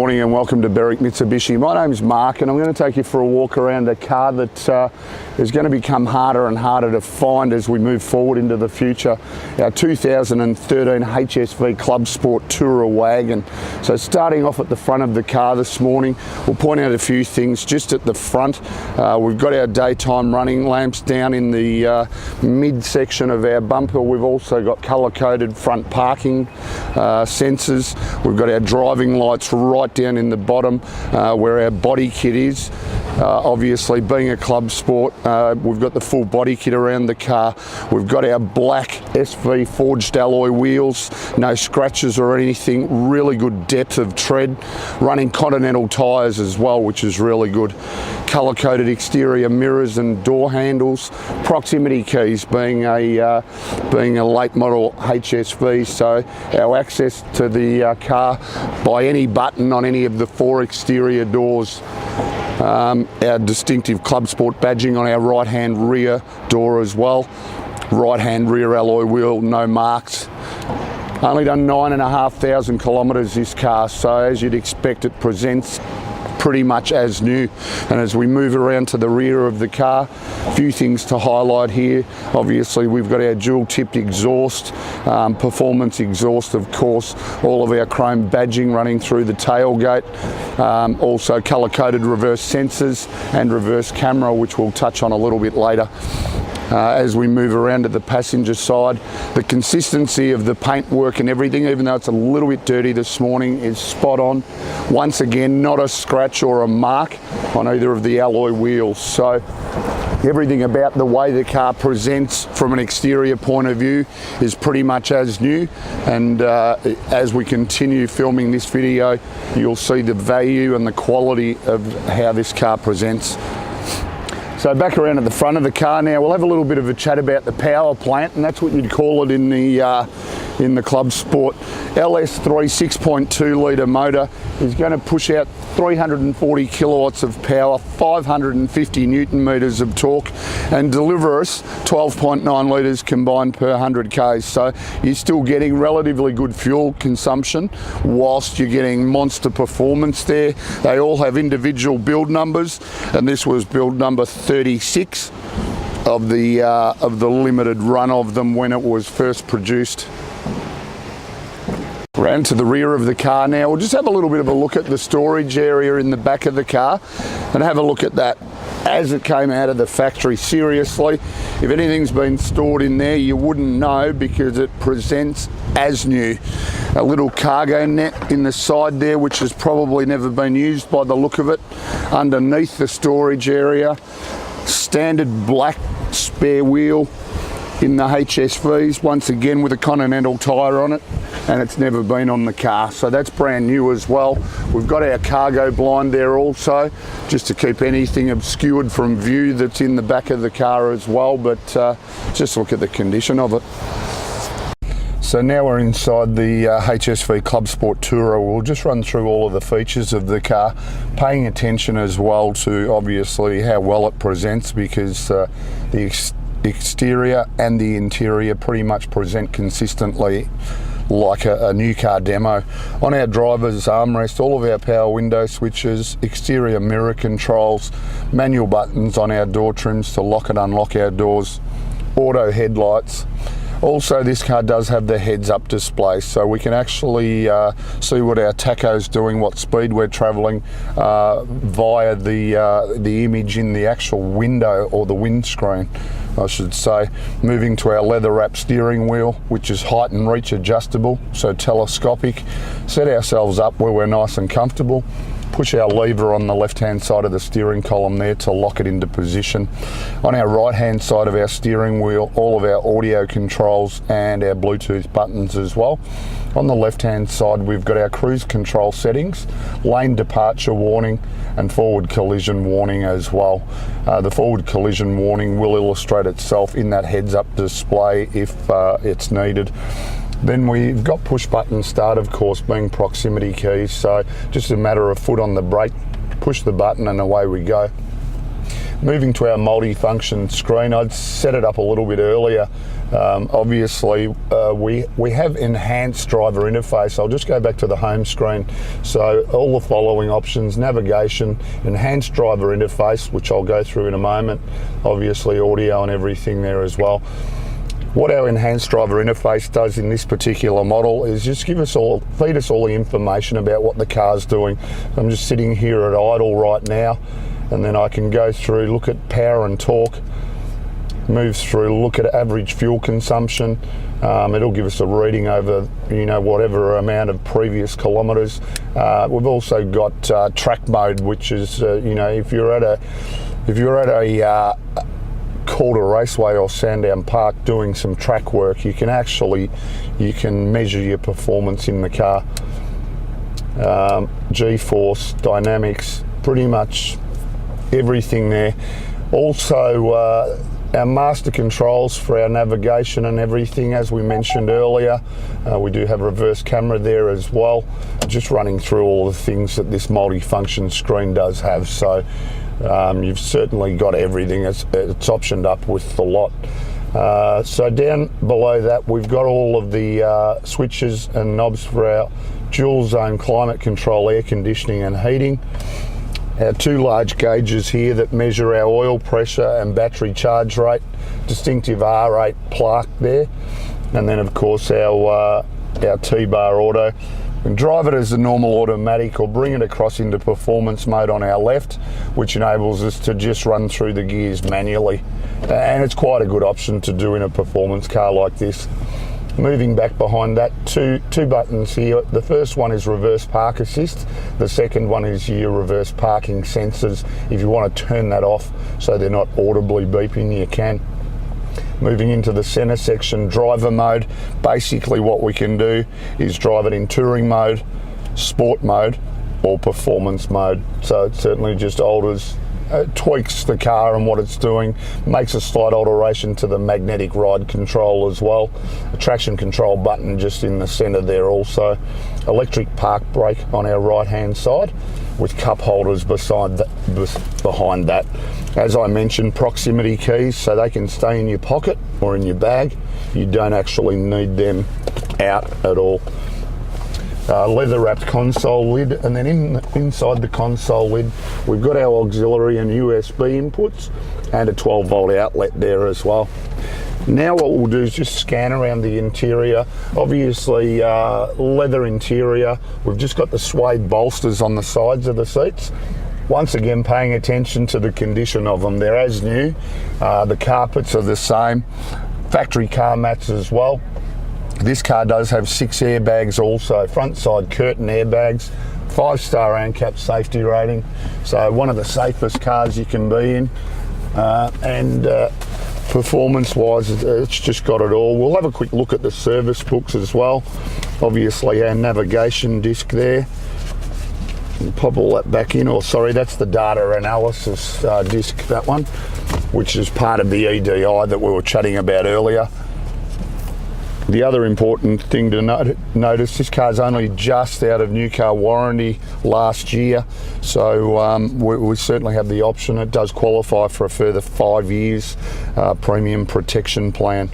morning and welcome to Berwick Mitsubishi. My name's Mark and I'm going to take you for a walk around a car that is going to become harder and harder to find as we move forward into the future. Our 2013 HSV Clubsport Tourer wagon. So starting off at the front of the car this morning, we'll point out a few things just at the front. We've got our daytime running lamps down in the mid-section of our bumper. We've also got colour-coded front parking sensors. We've got our driving lights right down in the bottom where our body kit is. Obviously, being a club sport, we've got the full body kit around the car. We've got our black SV forged alloy wheels, no scratches or anything, really good depth of tread, running Continental tyres as well, which is really good. Colour-coded exterior mirrors and door handles, proximity keys being a late model HSV, so our access to the car by any button on any of the 4 exterior doors. Our distinctive Clubsport badging on our right-hand rear door as well. Right-hand rear alloy wheel, no marks. Only done 9,500 kilometres this car, so as you'd expect, it presents pretty much as new. And as we move around to the rear of the car, a few things to highlight here. Obviously, we've got our dual tipped exhaust, performance exhaust, of course, all of our chrome badging running through the tailgate, also colour-coded reverse sensors and reverse camera, which we'll touch on a little bit later. As we move around to the passenger side, the consistency of the paintwork and everything, even though it's a little bit dirty this morning, is spot on. Once again, not a scratch or a mark on either of the alloy wheels. So everything about the way the car presents from an exterior point of view is pretty much as new. And as we continue filming this video, you'll see the value and the quality of how this car presents. So back around at the front of the car now, we'll have a little bit of a chat about the power plant, and that's what you'd call it in the Clubsport. LS3 6.2 litre motor is going to push out 340 kilowatts of power, 550 newton meters of torque, and deliver us 12.9 litres combined per 100 k's. So you're still getting relatively good fuel consumption whilst you're getting monster performance there. They all have individual build numbers, and this was build number 36 of the limited run of them when it was first produced. Around to the rear of the car now. We'll just have a little bit of a look at the storage area in the back of the car and have a look at that as it came out of the factory. Seriously, if anything's been stored in there, you wouldn't know because it presents as new. A little cargo net in the side there, which has probably never been used by the look of it. Underneath the storage area, standard black spare wheel in the HSVs, once again with a Continental tyre on it, and it's never been on the car, so that's brand new as well. We've got our cargo blind there also, just to keep anything obscured from view that's in the back of the car as well, but just look at the condition of it. So now we're inside the HSV Clubsport Tourer. We'll just run through all of the features of the car, paying attention as well to obviously how well it presents, because the exterior and the interior pretty much present consistently like a new car demo. On our driver's armrest, all of our power window switches, exterior mirror controls, manual buttons on our door trims to lock and unlock our doors, auto headlights. Also, this car does have the heads-up display, so we can actually see what our tacho's doing, what speed we're travelling via the image in the actual window, or the windscreen, I should say. Moving to our leather-wrapped steering wheel, which is height and reach adjustable, so telescopic. Set ourselves up where we're nice and comfortable. Push our lever on the left-hand side of the steering column there to lock it into position. On our right-hand side of our steering wheel, all of our audio controls and our Bluetooth buttons as well. On the left-hand side, we've got our cruise control settings, lane departure warning, and forward collision warning as well. The forward collision warning will illustrate itself in that heads-up display if it's needed. Then we've got push button start, of course, being proximity keys, so just a matter of foot on the brake, push the button and away we go. Moving to our multi-function screen, I'd set it up a little bit earlier. Obviously, we have enhanced driver interface. I'll just go back to the home screen. So all the following options: navigation, enhanced driver interface, which I'll go through in a moment, obviously audio and everything there as well. What our enhanced driver interface does in this particular model is just feed us all the information about what the car's doing. I'm just sitting here at idle right now, and then I can go through, look at power and torque, move through, look at average fuel consumption. It'll give us a reading over, whatever amount of previous kilometres. We've also got track mode, which is, if you're at a Calder Raceway or Sandown Park doing some track work, you can measure your performance in the car. G-force, dynamics, pretty much everything there. Also, our master controls for our navigation and everything, as we mentioned earlier. We do have reverse camera there as well. Just running through all the things that this multi-function screen does have. So you've certainly got everything. It's optioned up with the lot. So down below that, we've got all of the switches and knobs for our dual zone climate control, air conditioning and heating. Our two large gauges here that measure our oil pressure and battery charge rate, distinctive R8 plaque there, and then of course our T-bar auto. We can drive it as a normal automatic or bring it across into performance mode on our left, which enables us to just run through the gears manually, and it's quite a good option to do in a performance car like this. Moving back behind that, two buttons here. The first one is reverse park assist. The second one is your reverse parking sensors. If you want to turn that off so they're not audibly beeping, you can. Moving into the center section, driver mode. Basically what we can do is drive it in touring mode, sport mode, or performance mode. So it certainly just tweaks the car and what it's doing, makes a slight alteration to the magnetic ride control as well. A traction control button just in the center there also. Electric park brake on our right hand side with cup holders behind that. As I mentioned, proximity keys, so they can stay in your pocket or in your bag. You don't actually need them out at all. Leather wrapped console lid, and then inside the console lid we've got our auxiliary and USB inputs and a 12 volt outlet there as well. Now what we'll do is just scan around the interior. Obviously leather interior. We've just got the suede bolsters on the sides of the seats. Once again, paying attention to the condition of them. They're as new. The carpets are the same. Factory car mats as well. This car does have 6 airbags also, front side curtain airbags, 5-star ANCAP safety rating, so one of the safest cars you can be in, and performance wise it's just got it all. We'll have a quick look at the service books as well. Obviously our navigation disc there, we'll pop all that back in, or sorry, that's the data analysis disc, that one, which is part of the EDI that we were chatting about earlier. The other important thing to notice, this car's only just out of new car warranty last year, so we certainly have the option. It does qualify for a further 5 years premium protection plan.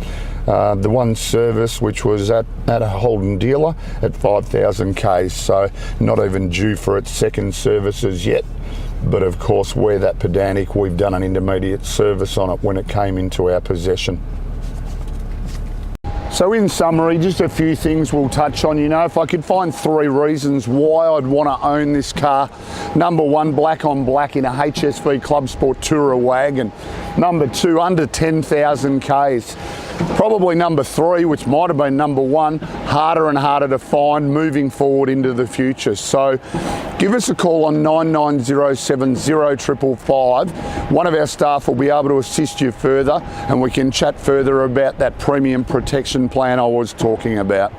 The one service, which was at a Holden dealer at 5,000 Ks, so not even due for its second services yet. But of course, we're that pedantic, we've done an intermediate service on it when it came into our possession. So in summary, just a few things we'll touch on. If I could find 3 reasons why I'd want to own this car. Number 1, black on black in a HSV Clubsport Tourer wagon. Number 2, under 10,000 Ks. Probably number 3, which might have been number 1, harder and harder to find moving forward into the future. So give us a call on 99070555. One of our staff will be able to assist you further, and we can chat further about that premium protection plan I was talking about.